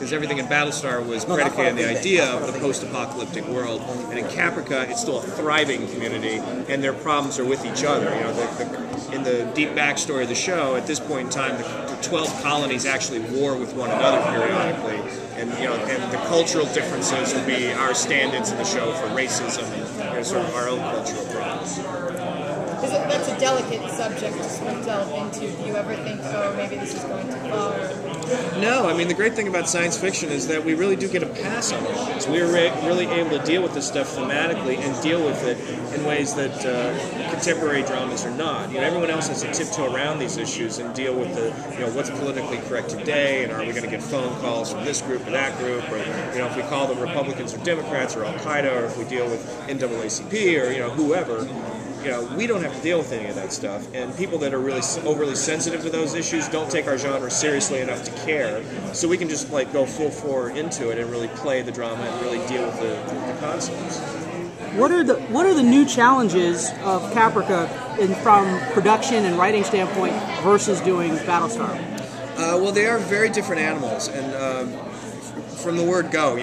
because everything in Battlestar was predicated on the idea of the post-apocalyptic world, and in Caprica it's still a thriving community, and their problems are with each other. You know, in the deep backstory of the show, at this point in time, the 12 colonies actually war with one another periodically, and and the cultural differences will be our stand-ins in the show for racism and sort of our own cultural problems. That's a delicate subject to sort of delve into. Do you ever think, oh, maybe this is going too far? No, I mean, the great thing about science fiction is that we really do get a pass on it. We're really able to deal with this stuff thematically and deal with it in ways that contemporary dramas are not. You know, everyone else has to tiptoe around these issues and deal with the, what's politically correct today, and are we going to get phone calls from this group or that group, or, if we call them Republicans or Democrats or Al-Qaeda, or if we deal with NAACP or, whoever. We don't have to deal with any of that stuff, and people that are really overly sensitive to those issues don't take our genre seriously enough to care, so we can just go full bore into it and really play the drama and really deal with the concepts. What are the new challenges of Caprica from production and writing standpoint versus doing Battlestar? Well, they are very different animals, and from the word go,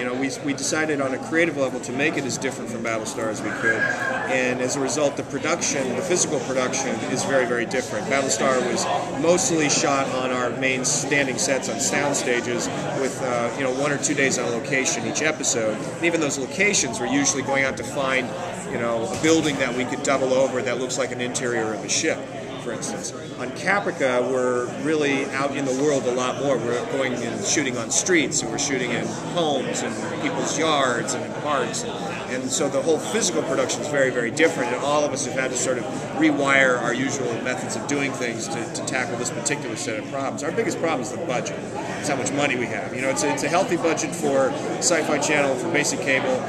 we decided on a creative level to make it as different from Battlestar as we could, and as a result, the physical production is very, very different. Battlestar was mostly shot on our main standing sets on sound stages with 1 or 2 days on location each episode, and even those locations were usually going out to find a building that we could double over that looks like an interior of a ship, for instance. On Caprica, we're really out in the world a lot more. We're going and shooting on streets, and we're shooting in homes and people's yards and in parks. And so the whole physical production is very, very different, and all of us have had to sort of rewire our usual methods of doing things to tackle this particular set of problems. Our biggest problem is the budget. It's how much money we have. It's a healthy budget for Sci-Fi Channel, for basic cable.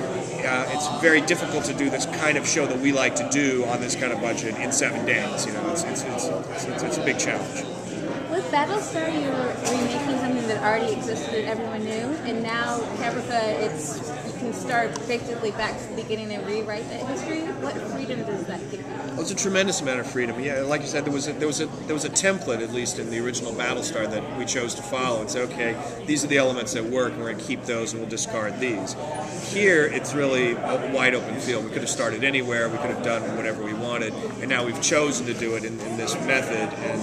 It's very difficult to do this kind of show that we like to do on this kind of budget in 7 days. It's a big challenge. With Battlestar, you were remaking something that already existed that everyone knew, and now Caprica, you can start basically back to the beginning and rewrite that history. What freedom does that give you? Well, it's a tremendous amount of freedom. Yeah, like you said, there was a template, at least in the original Battlestar, that we chose to follow and say, okay, these are the elements that work, and we're going to keep those, and we'll discard these. Here, it's really a wide open field. We could have started anywhere, we could have done whatever we wanted, and now we've chosen to do it in this method, and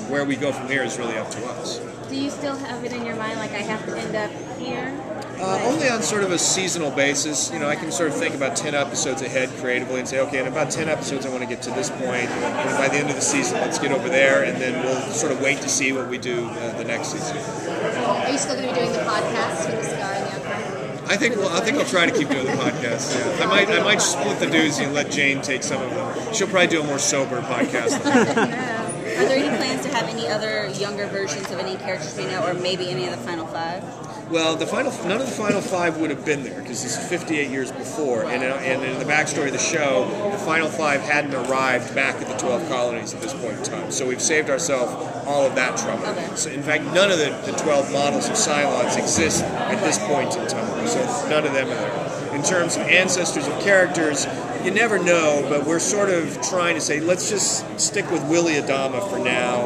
where we go from here is really up to us. Do you still have it in your mind, like I have to end up here? Only on sort of a seasonal basis. I can sort of think about 10 episodes ahead creatively and say, okay, in about 10 episodes I want to get to this point, and by the end of the season let's get over there, and then we'll sort of wait to see what we do the next season. Are you still going to be doing the podcast with the Scar and the Empire? I think I'll try to keep doing the podcast. Yeah. I might split the doozy and let Jane take some of them. She'll probably do a more sober podcast than me. Are there any plans to have any other younger versions of any characters we know, or maybe any of the Final Five? Well, none of the Final Five would have been there because this is 58 years before, and in the backstory of the show, the Final Five hadn't arrived back at the 12 colonies at this point in time. So we've saved ourselves all of that trouble. Okay. So in fact, none of the 12 models of Cylons exist at this point in time. So none of them are there. In terms of ancestors of characters, you never know, but we're sort of trying to say, let's just stick with Willie Adama for now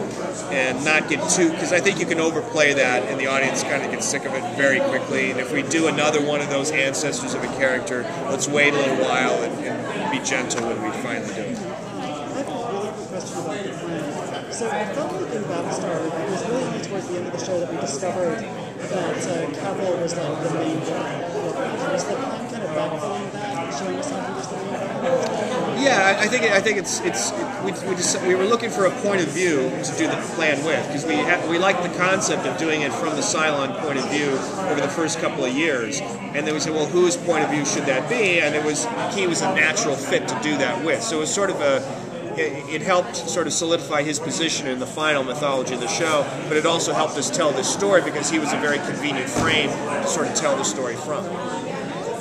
and not get too, because I think you can overplay that and the audience kind of gets sick of it very quickly. And if we do another one of those ancestors of a character, let's wait a little while and be gentle when we finally do it. I have a really quick question about the plan. So I felt like in Battlestar, it was really only towards the end of the show that we discovered that Cavill was like the main villain. Was the plan kind of backfilling that, showing us how he was the main villain? Yeah, I think we were looking for a point of view to do the plan with, because we liked the concept of doing it from the Cylon point of view over the first couple of years, and then we said, well, whose point of view should that be? And he was a natural fit to do that with. So it was sort of it helped sort of solidify his position in the final mythology of the show, but it also helped us tell this story because he was a very convenient frame to sort of tell the story from.